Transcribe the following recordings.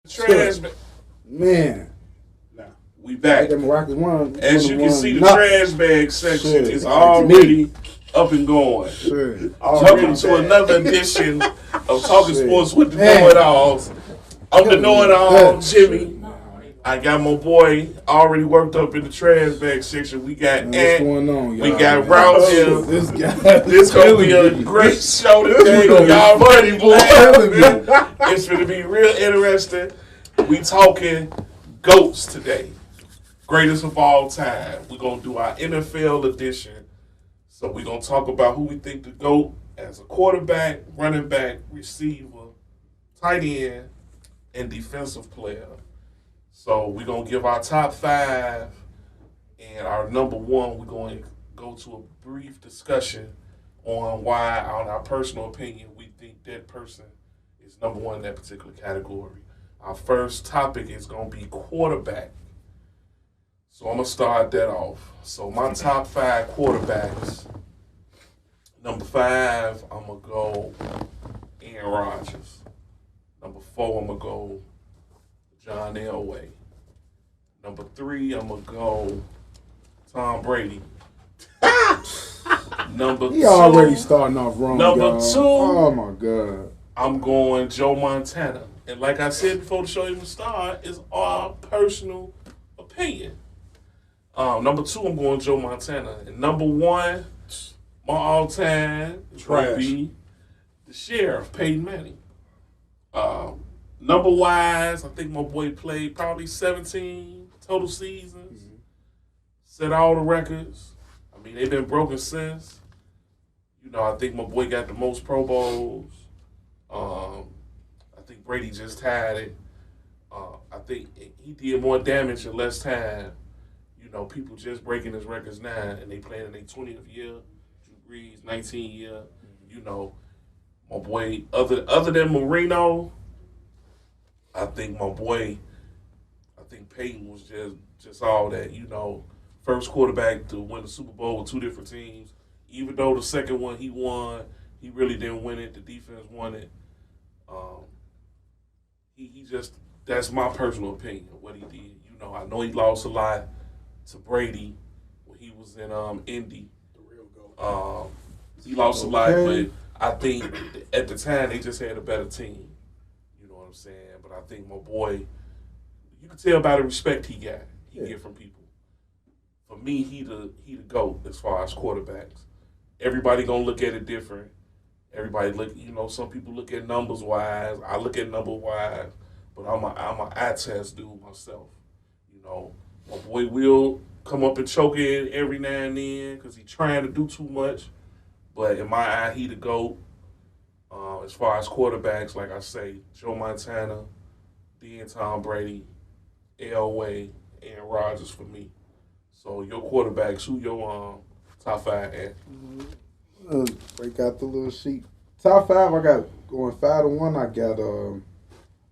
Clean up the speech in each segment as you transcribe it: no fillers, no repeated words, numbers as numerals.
Trash, man. We back. As you can see, the trash bag section is already up and going. Jumping to another edition of Talking Sports with the Know-It-Alls. I'm the Know-It-All, Jimmy. I got my boy already worked up in the trash bag section. We got Ant. We got Ralph here. This gonna be a great show today. Y'all ready, boy? It's gonna be real interesting. We talking GOATs today. Greatest of all time. We're going to do our NFL edition. So we're going to talk about who we think the GOAT as a quarterback, running back, receiver, tight end, and defensive player. So we're going to give our top 5 and our number 1. We're going to go to a brief discussion on why, on our personal opinion, we think that person is number 1 in that particular category. Our first topic is going to be quarterback. So I'm going to start that off. So my top 5 quarterbacks. Number 5, I'm going to go Aaron Rodgers. Number 4, I'm going to go John Elway. Number 3, I'm going to go Tom Brady. Number 2. He already starting off wrong, Number 2. Oh, my God. I'm going Joe Montana. And like I said before the show even started, it's our personal opinion. Number 2, I'm going Joe Montana. And number 1, my all-time is going to be the Sheriff, Peyton Manning. Number-wise, I think my boy played probably 17 total seasons. Mm-hmm. Set all the records. I mean, they've been broken since. You know, I think my boy got the most Pro Bowls. I think Brady just had it. I think he did more damage in less time. You know, people just breaking his records now, and they playing in their 20th year. Drew Brees, 19th year. You know, my boy, other than Marino, I think Peyton was just all that. You know, first quarterback to win the Super Bowl with 2 different teams. Even though the second one he won, he really didn't win it. The defense won it. He just, that's my personal opinion of what he did. You know, I know he lost a lot to Brady when he was in Indy. The real GOAT. He lost a lot, but I think at the time they just had a better team. You know what I'm saying? But I think my boy, you can tell by the respect he get from people. For me, he the GOAT as far as quarterbacks. Everybody gonna look at it different. Everybody look, you know, some people look at numbers wise. I look at number wise, but I'm a eye test dude myself. You know, my boy will come up and choke it every now and then because he's trying to do too much. But in my eye, he the GOAT. As far as quarterbacks, like I say, Joe Montana, then Tom Brady, Elway, and Rodgers for me. So your quarterbacks, who your top 5 at? Break out the little sheet. Top 5, I got going 5-1.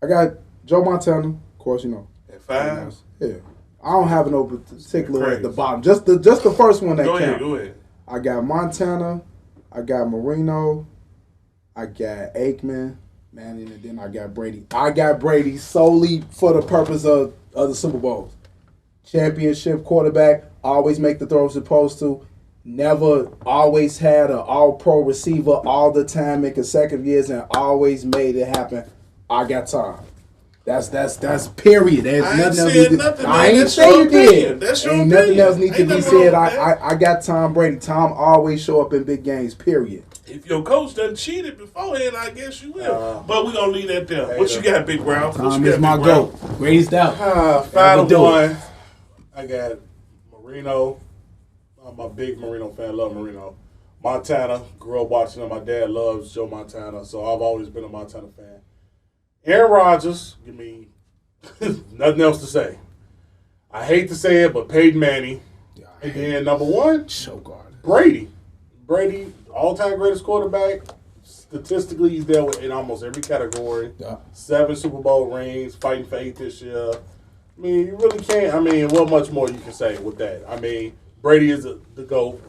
I got Joe Montana, of course, you know. At 5? Yeah. I don't have no particular at the bottom. Just the first one that counts. Go ahead. I got Montana, I got Marino, I got Aikman, Manning, and then I got Brady. I got Brady solely for the purpose of the Super Bowls. Championship quarterback, always make the throws supposed to. Never always had an all-pro receiver all the time in consecutive years and always made it happen. I got Tom. That's period. There's nothing else. I ain't say you did. Ain't nothing else need to be said. I got Tom Brady. Tom always show up in big games. Period. If your coach done cheated beforehand, I guess you will. But we're gonna leave that there. What you got, Big Ralph? Tom is my GOAT. Raised out. 5-1. I got Marino. I'm a big Marino fan. Love Marino. Montana. Grew up watching him. My dad loves Joe Montana, so I've always been a Montana fan. Aaron Rodgers. Give me nothing else to say. I hate to say it, but Peyton Manning. And then number 1, Brady. Brady, all-time greatest quarterback. Statistically, he's there in almost every category. 7 Super Bowl rings, fighting for 8 this year. I mean, you really can't. I mean, what much more you can say with that? I mean, Brady is the GOAT.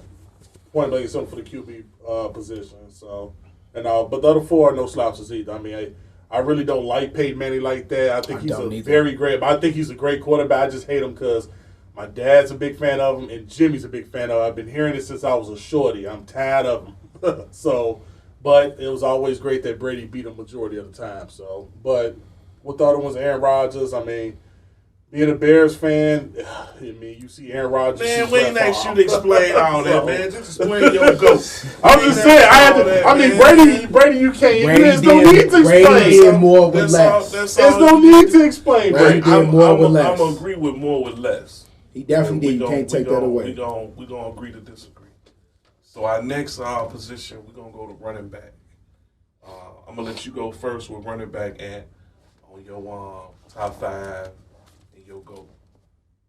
Point blank, something for the QB position. So, but the other 4 are no slouches either. I mean, I really don't like Peyton Manning like that. I think I think he's a great quarterback. I just hate him because my dad's a big fan of him and Jimmy's a big fan of him. I've been hearing it since I was a shorty. I'm tired of him. But it was always great that Brady beat him majority of the time. So, but with the other ones, Aaron Rodgers, I mean, being a Bears fan, I mean, you see Aaron Rodgers. Man, we ain't asked you to explain all that, man. Just explain your GOAT. I'm just saying, Brady, you can't. There's no need to explain. Brady did more with less. There's no need to explain. Brady did more with less. I'm going to agree with more with less. He definitely did. You can't take that away. We're going to agree to disagree. So our next position, we're going to go to running back. I'm going to let you go first with running back on your top 5 and your goal.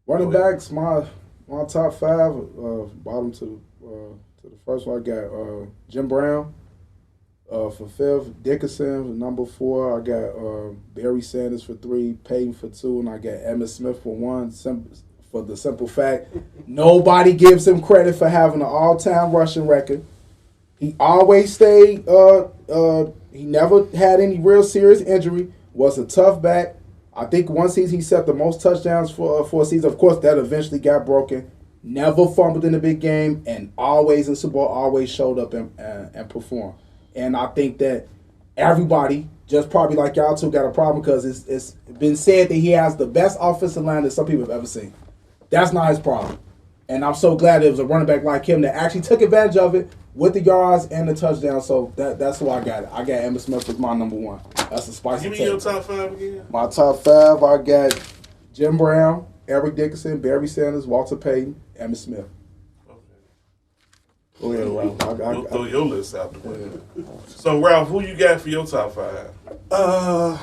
Running backs, my top 5, bottom to the first one, I got Jim Brown for 5th, Dickerson for number 4, I got Barry Sanders for 3, Peyton for 2, and I got Emmitt Smith for 1. For the simple fact, nobody gives him credit for having an all-time rushing record. He always stayed. He never had any real serious injury. Was a tough back. I think one season he set the most touchdowns for a season. Of course, that eventually got broken. Never fumbled in the big game, and always in Super Bowl, always showed up and performed. And I think that everybody, just probably like y'all two, got a problem because it's been said that he has the best offensive line that some people have ever seen. That's not his problem. And I'm so glad there was a running back like him that actually took advantage of it with the yards and the touchdown. So that's why I got it. I got Emmitt Smith as my number 1. That's a spicy take. Give me your top 5 again. My top 5, I got Jim Brown, Eric Dickerson, Barry Sanders, Walter Payton, Emmitt Smith. Okay. Go ahead, Ralph. We'll throw your list out the window. So, Ralph, who you got for your top 5? 5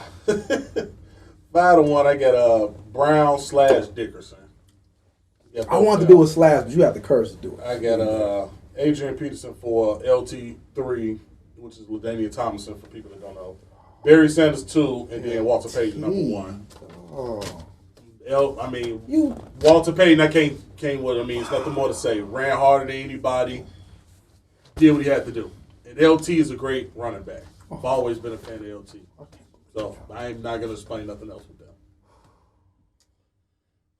to 1, I got Brown/Dickerson. I wanted to do a slash, but you have the courage to do it. I got Adrian Peterson for LT3, which is LaDainian Tomlinson for people that don't know. Barry Sanders 2, and then Walter Payton number 1. Walter Payton, I can't what I mean. It's nothing more to say. Ran harder than anybody. Did what he had to do. And LT is a great running back. I've always been a fan of LT. So I'm not going to explain nothing else with that.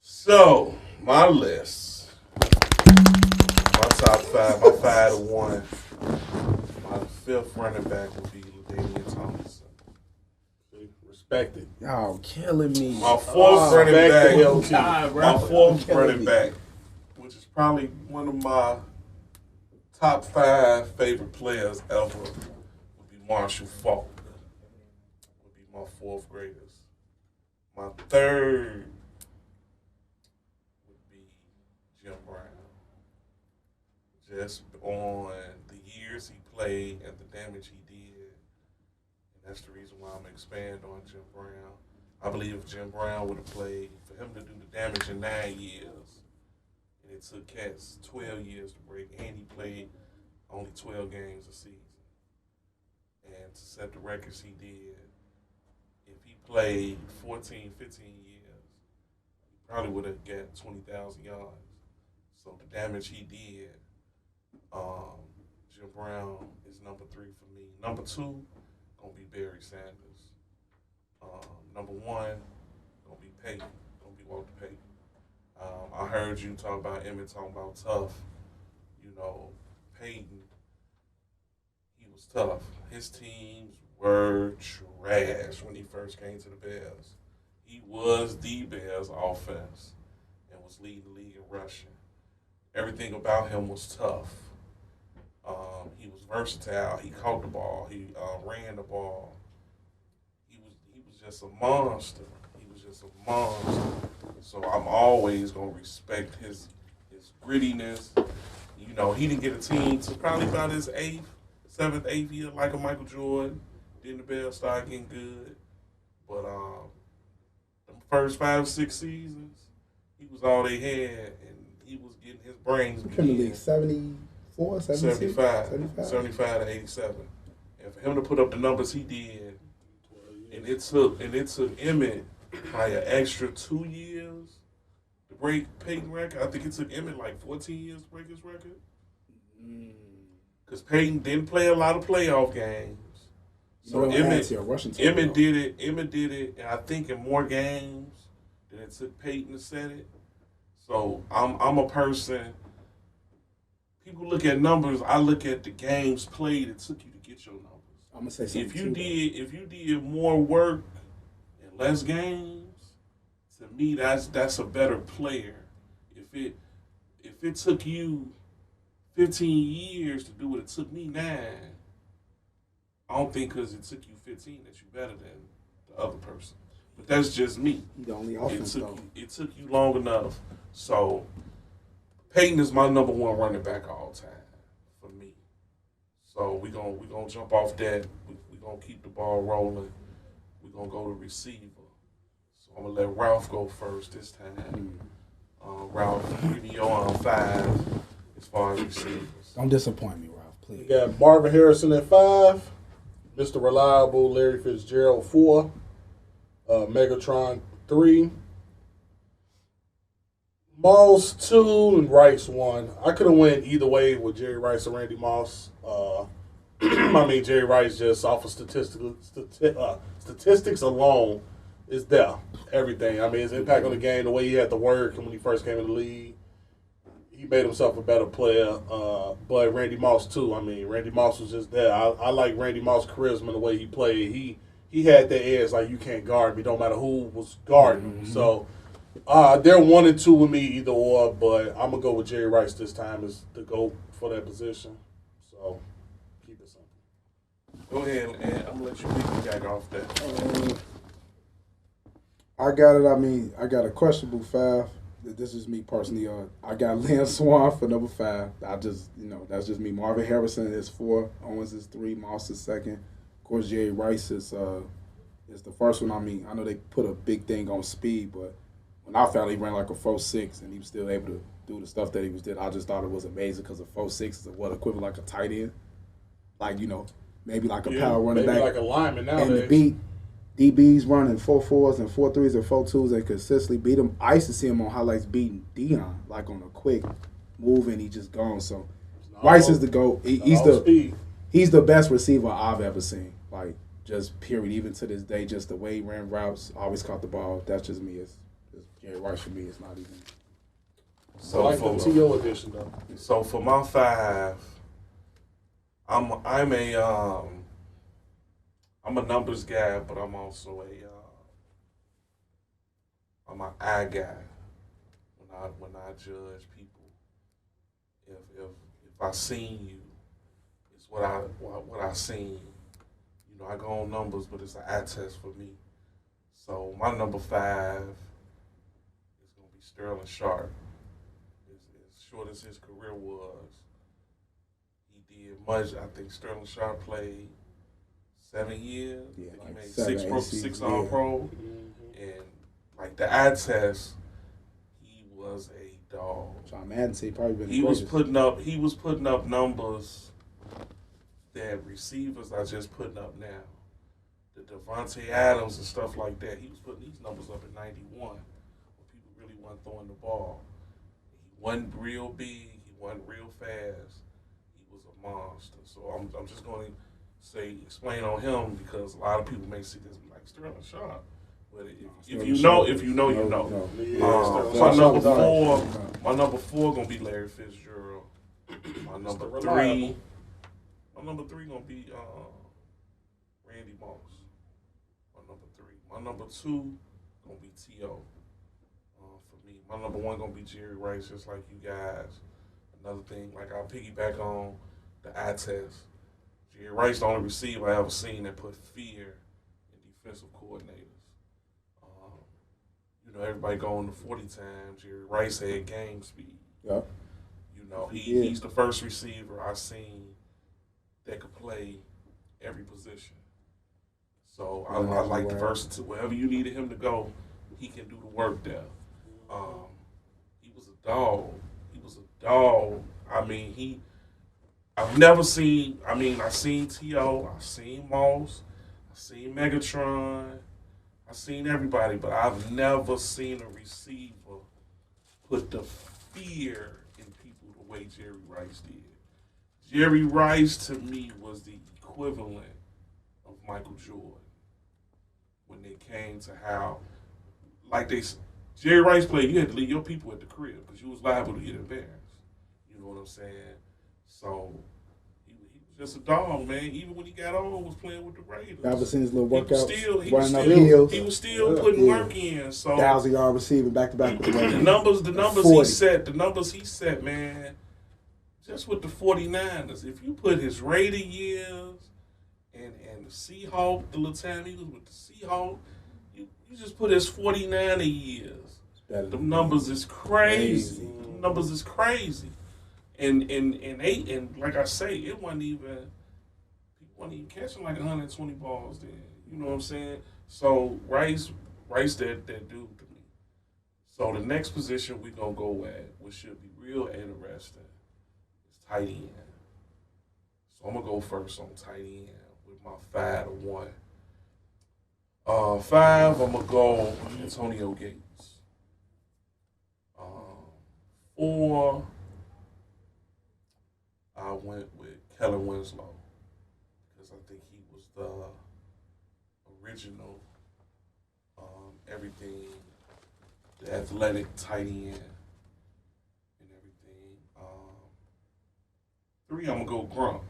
So, my list. My top 5. My 5 to 1. My 5th running back would be LaDainian Tomlinson. Respect it. Y'all killing me. My 4th running back. My 4th running back, which is probably one of my top 5 favorite players ever, would be Marshall Faulk. Would be my 4th greatest. My 3rd would be Jim Brown. Just on the years he played and the damage he did. And that's the reason why I'm going to expand on Jim Brown. I believe if Jim Brown would have played, for him to do the damage in 9 years, and it took Cats 12 years to break, and he played only 12 games a season. And to set the records he did, if he played 14, 15 years, he probably would have got 20,000 yards. So the damage he did, Jim Brown is number 3 for me. Number 2, gonna be Barry Sanders. Number 1, gonna be Peyton. Gonna be Walter Payton. I heard you talk about Emmett talking about tough. You know, Peyton, he was tough. His teams were trash when he first came to the Bears. He was the Bears offense and was leading the league in rushing. Everything about him was tough. He was versatile. He caught the ball. He ran the ball. He was just a monster. He was just a monster. So I'm always gonna respect his grittiness. You know, he didn't get a team to probably about his 7th, 8th year like a Michael Jordan. Then the Bears started getting good. But the first 5, 6 seasons, he was all they had, and he was getting his brains. Premier League 74, 75 to 87. And for him to put up the numbers he did, and it took Emmett probably an extra 2 years to break Peyton's record. I think it took Emmett like 14 years to break his record. Because Peyton didn't play a lot of playoff games. So Emmett did it. Emmett did it, and I think in more games than it took Peyton to set it. So I'm a person. People look at numbers. I look at the games played it took you to get your numbers. I'm gonna say something. If you did more work in less games, to me that's a better player. If it took you 15 years to do what it took me 9, I don't think because it took you 15 that you're better than the other person. But that's just me. The only offense, it took you long enough. So Peyton is my number 1 running back all time for me. So we gonna jump off that. We gonna keep the ball rolling. We gonna go to receiver. So I'm gonna let Ralph go first this time. Ralph, give me your 5 as far as receivers. Don't disappoint me, Ralph, please. We got Marvin Harrison at 5, Mr. Reliable Larry Fitzgerald 4, Megatron 3, Moss 2, and Rice 1. I could have went either way with Jerry Rice or Randy Moss. I mean, Jerry Rice just off of statistics alone is there. Everything. I mean, his impact on the game, the way he had to work, and when he first came in the league, he made himself a better player. But Randy Moss too. I mean, Randy Moss was just there. I like Randy Moss' charisma and the way he played. He had that edge like you can't guard me. Don't matter who was guarding him. So they're 1 and 2 with me either or. But I'm gonna go with Jerry Rice this time as the GOAT for that position. So keep it simple. Go ahead, and I'm gonna let you piggyback off that. I got it. I mean, I got a questionable 5. This is me personally. I got Lance Swan for number 5. That's just me. Marvin Harrison is 4. Owens is 3. Moss is 2nd. Of course, Jerry Rice is the first one. I mean, I know they put a big thing on speed, but when I found he ran like a 4.6 and he was still able to do the stuff that he was did, I just thought it was amazing because a 4.6 is what equivalent like a tight end, like maybe like a power running back, like a lineman nowadays. And to beat DBs running 4.4s and 4.3s and 4.2s and consistently beat him. I used to see him on highlights beating Dion like on a quick move and he just gone. So Rice is the GOAT. He's the best receiver I've ever seen. Like just period. Even to this day, just the way he ran routes, always caught the ball. That's just me. It's Jerry Rice for me. It's not even. So I like the T.O. edition though. So for my 5, I'm a numbers guy, but I'm also I'm an eye guy. When I judge people, if I seen you, it's what I seen. I go on numbers, but it's an eye test for me. So my number 5 is gonna be Sterling Sharp. As short as his career was, he did much. I think Sterling Sharp played 7 years. Yeah, he like made 6 All-Pro. And like the eye test, he was a dog. John Madden said he probably been. He was putting up numbers that receivers are just putting up now. The Devontae Adams and stuff like that. He was putting these numbers up in 91 when people really weren't throwing the ball. He wasn't real big. He wasn't real fast. He was a monster. So I'm just going to explain on him because a lot of people may see this like Sterling Sharp. But if you know, you know. My number four gonna be Larry Fitzgerald. My number three gonna be Randy Moss. My number 3. My number 2 gonna be T.O. For me, my number 1 gonna be Jerry Rice, just like you guys. Another thing, like I'll piggyback on the eye test. Jerry Rice, the only receiver I ever seen that put fear in defensive coordinators. Everybody going to 40 times. Jerry Rice had game speed. Yeah. He's the first receiver I've seen that could play every position. So I like the versatility. Wherever you needed him to go, he can do the work there. He was a dog. I mean, I've seen T.O., I've seen Moss, I've seen Megatron, I've seen everybody, but I've never seen a receiver put the fear in people the way Jerry Rice did. Jerry Rice, to me, was the equivalent of of Michael Jordan when they came to how, like Jerry Rice played, you had to leave your people at the crib because you was liable to get embarrassed. You know what I'm saying? So he was just a dog, man. Even when he got on, was playing with the Raiders. I've seen his little workouts. He was still putting work in. So 1,000-yard receiving back to back with the Raiders. The numbers he set, man. Just with the 49ers, if you put his Raider years and the Seahawk, the little time he was with the Seahawk, you just put his 49er years. The numbers is crazy. The numbers is crazy. And like I say, it wasn't even catching like 120 balls then. You know what I'm saying? So Rice that dude to me. So the next position we gonna go at, which should be real interesting, is tight end. So I'm gonna go first on tight end with my 5-1. 5, I'm gonna go Antonio Gates. 4, I went with Kellen Winslow because I think he was the original, everything, the athletic tight end and everything. 3, I'm gonna go Gronk.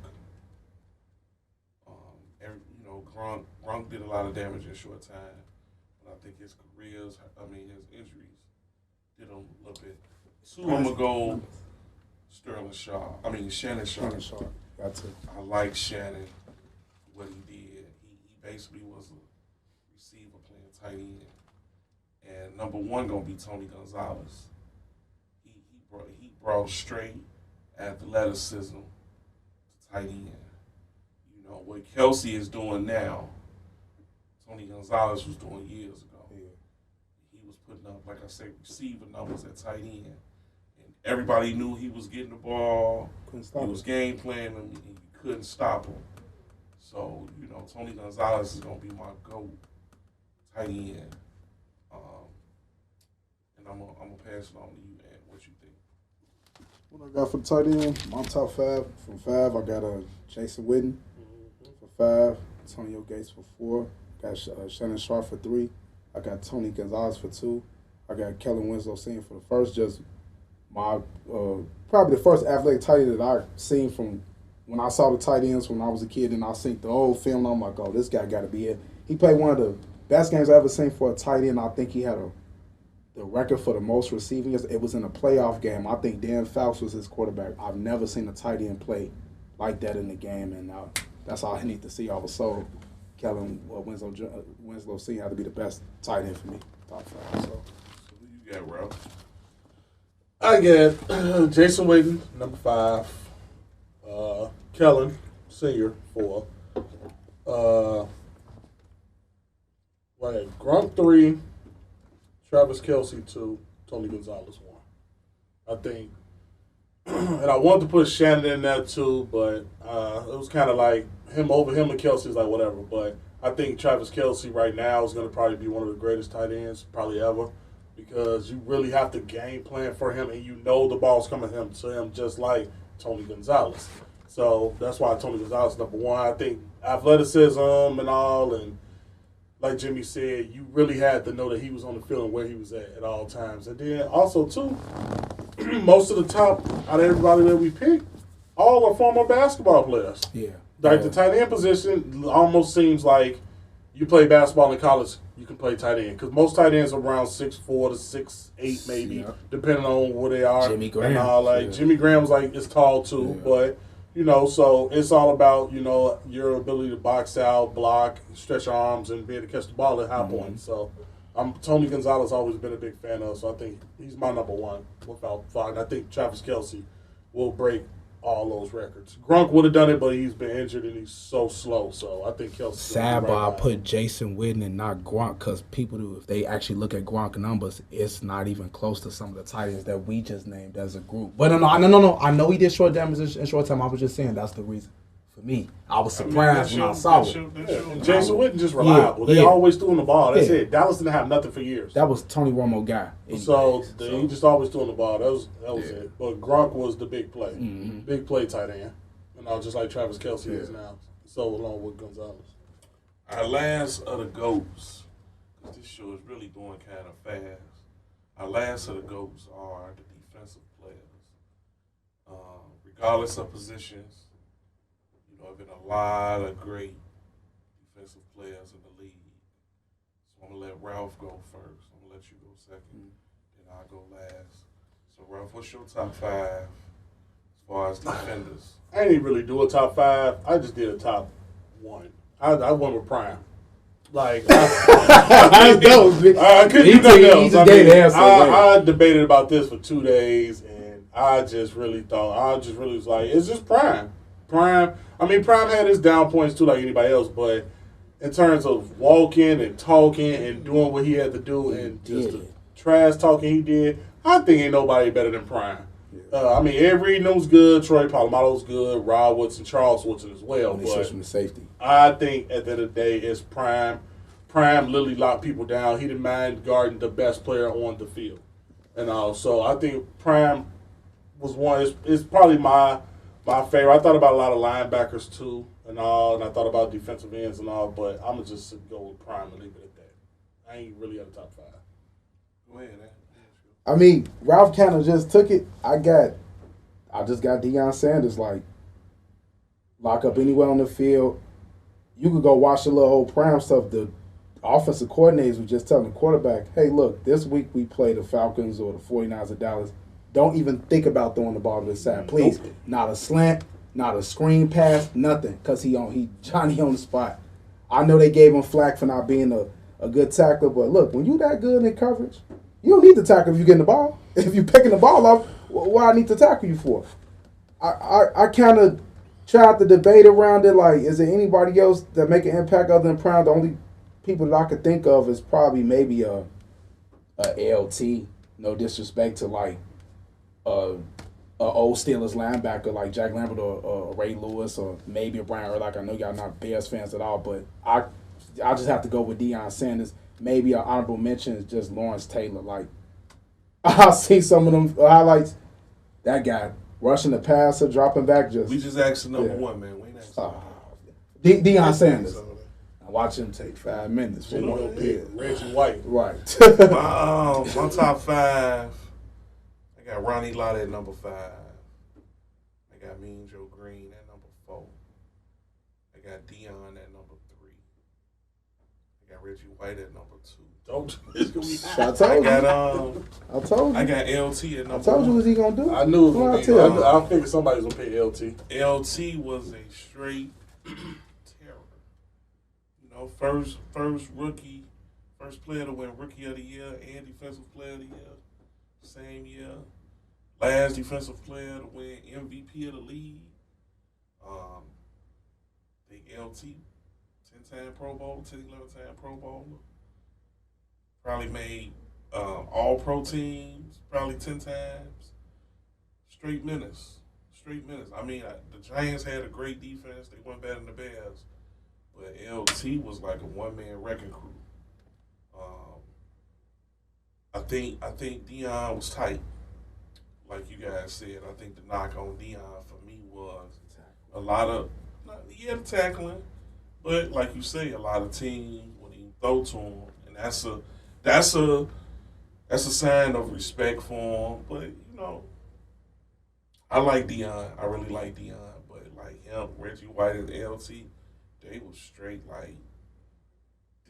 Gronk did a lot of damage in a short time, but I think his his injuries did him a little bit. 2, I'm gonna go Shannon Sharp. I like Shannon, what he did. He basically was a receiver playing tight end. And number 1 gonna be Tony Gonzalez. He brought straight athleticism to tight end. You know, what Kelsey is doing now, Tony Gonzalez was doing years ago. Yeah. He was putting up, like I said, receiver numbers at tight end. And everybody knew he was getting the ball. He was game planning and you couldn't stop him. So, you know, Tony Gonzalez is going to be my GOAT tight end. And I'm going to pass it on to you, man. What you think? What I got for tight end, my top 5. From 5, I got Jason Witten for 5, Antonio Gates for 4, got Shannon Sharp for 3, I got Tony Gonzalez for 2, I got Kellen Winslow seen for the first, just my probably the first athletic tight end that I seen from when I saw the tight ends when I was a kid, and I seen the old film, and I'm like, oh, this guy got to be it. He played one of the best games I ever seen for a tight end. I think he had the record for the most receiving. It was in a playoff game. I think Dan Fouts was his quarterback. I've never seen a tight end play like that in the game, and that's all I need to see. I was sold. Kellen Winslow seen how to be the best tight end for me. Top 5. So who you got, Ralph? I got Jason Witten, number 5. Kellen, senior, 4. Gronk 3. Travis Kelsey 2. Tony Gonzalez 1. I think, and I wanted to put Shannon in there too, but it was kind of like him and Kelsey is like whatever. But I think Travis Kelsey right now is going to probably be one of the greatest tight ends probably ever, because you really have to game plan for him, and you know the ball's coming to him just like Tony Gonzalez. So that's why Tony Gonzalez is number 1. I think athleticism and all, and like Jimmy said, you really had to know that he was on the field and where he was at all times. And then also too, most of the top out of everybody that we picked, all are former basketball players. Yeah. Like the tight end position almost seems like you play basketball in college, you can play tight end. Because most tight ends are around 6'4" to 6'8", maybe, depending on where they are. Jimmy Graham. And Jimmy Graham's is tall too, but you know, so it's all about, you know, your ability to box out, block, stretch arms, and be able to catch the ball at high points. So Tony Gonzalez always been a big fan of, so I think he's my number 1 without thought. I think Travis Kelsey will break all those records. Gronk would have done it, but he's been injured and he's so slow. So I think Kelsey. Sad, but I put Jason Witten and not Gronk, because people do, if they actually look at Gronk numbers, it's not even close to some of the tight ends that we just named as a group. But no. I know he did short damage in short time. I was just saying that's the reason. For me, I was surprised when I saw it. Jason Witten just reliable. They always doing the ball. That's it. Dallas didn't have nothing for years. That was Tony Romo guy. So he just always doing the ball. That was it. But Gronk was the big play. Big play tight end. And just like Travis Kelsey is now. So along with Gonzalez. Our last of the GOATs, because this show is really going kind of fast. Our last of the GOATs are the defensive players. Regardless of positions, there have been a lot of great defensive players in the league. So I'm going to let Ralph go first. I'm going to let you go second. Then I'll go last. So, Ralph, what's your top 5 as far as defenders? I didn't really do a top 5. I just did a top 1. I went with Prime. Like, I couldn't do nothing else. I debated about this for 2 days, and I just really was like, it's just Prime. Prime had his down points too, like anybody else, but in terms of walking and talking and doing what he had to do and just the trash talking he did, I think ain't nobody better than Prime. Ed Reed was good, Troy Polamalu's good, Rod Woodson, Charles Woodson as well. But from the safety. I think at the end of the day, it's Prime. Prime literally locked people down. He didn't mind guarding the best player on the field. And so I think Prime was one. It's probably my favorite. I thought about a lot of linebackers too and all, and I thought about defensive ends and all, but I'm going to just go with Prime and leave it at that. I ain't really at the top 5. Go ahead, man. Ralph kind of just took it. I just got Deion Sanders, lock up anywhere on the field. You could go watch the little old Prime stuff. The offensive coordinators were just telling the quarterback, hey, look, this week we play the Falcons or the 49ers of Dallas. Don't even think about throwing the ball to the side. Please. Nope. Not a slant, not a screen pass, nothing. Because he Johnny on the spot. I know they gave him flack for not being a good tackler, but look, when you that good in coverage, you don't need to tackle if you're getting the ball. If you're picking the ball up, what I need to tackle you for? I kind of tried to debate around it, like, is there anybody else that make an impact other than Prime? The only people that I could think of is probably maybe a LT. No disrespect to, a old Steelers linebacker like Jack Lambert or Ray Lewis or maybe a Brian Urlacher. I know y'all not Bears fans at all, but I just have to go with Deion Sanders. Maybe an honorable mention is just Lawrence Taylor. I see some of them highlights. That guy rushing the passer, dropping back. We just asked the number 1, man. We ain't asked Deion Sanders. I watch him take 5 minutes. Reggie White. Right. My top 5. I got Ronnie Lott at number 5. I got Mean Joe Green at number 4. I got Deion at number 3. I got Reggie White at number 2. It's gonna be high. I told you. I got LT at number 1. I told you what he gonna do. I knew it was gonna be. I figured somebody was gonna pick LT. LT was a straight terror. First rookie, first player to win Rookie of the Year and Defensive Player of the Year, same year. Last defensive player to win MVP of the league. Big LT, 10-time Pro Bowler, 11-time Pro Bowler. Probably made All-Pro teams, probably 10 times. Straight menace. The Giants had a great defense. They weren't better than the Bears. But LT was like a one-man wrecking crew. I think Deion was tight. Like you guys said, I think the knock on Deion for me was a lot of the tackling, but like you say, a lot of teams when he throw to him, and that's a sign of respect for him. But I like Deion. I really like Deion. But like him, Reggie White, and LT, they were straight like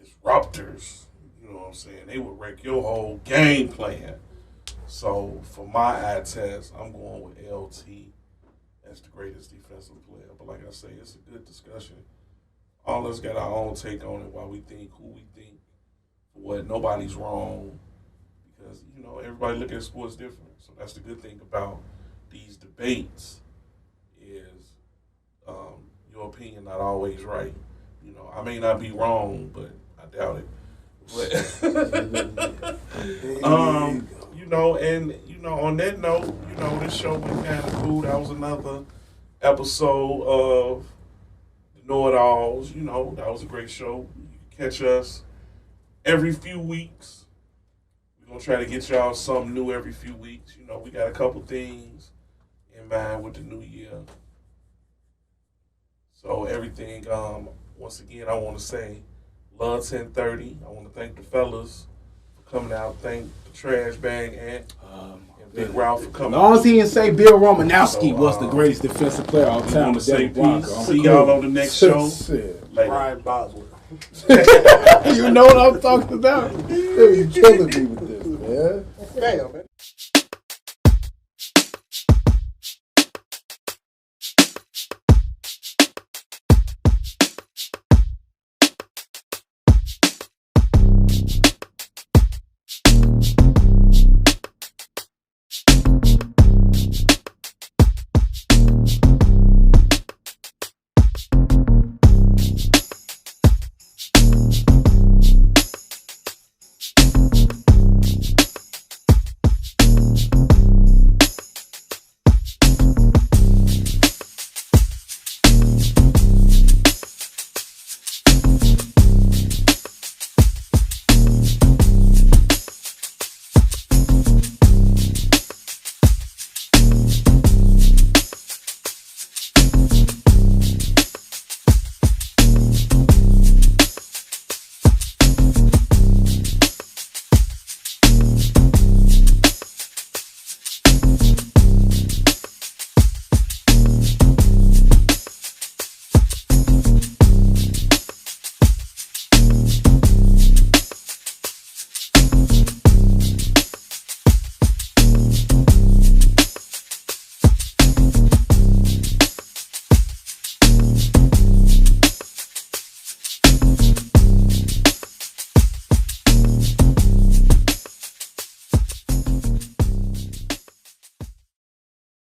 disruptors. You know what I'm saying? They would wreck your whole game plan. So for my eye test, I'm going with LT as the greatest defensive player. But like I say, it's a good discussion. All of us got our own take on it, why we think, who we think, what. Nobody's wrong, because everybody look at sports different. So that's the good thing about these debates is your opinion not always right. I may not be wrong, but I doubt it. But on that note, this show went kind of cool. That was another episode of the Know-It-Alls. That was a great show. You can catch us every few weeks. We're going to try to get y'all something new every few weeks. We got a couple things in mind with the new year. So everything once again, I want to say, love 1030. I want to thank the fellas for coming out. Thank the Trash Bag and Big Ralph for coming. As long as he didn't say Bill Romanowski was the greatest defensive player of all time. Want to say peace. See y'all on the next show. Brian Bosworth. You know what I'm talking about? You killing me with this, man. Damn, man.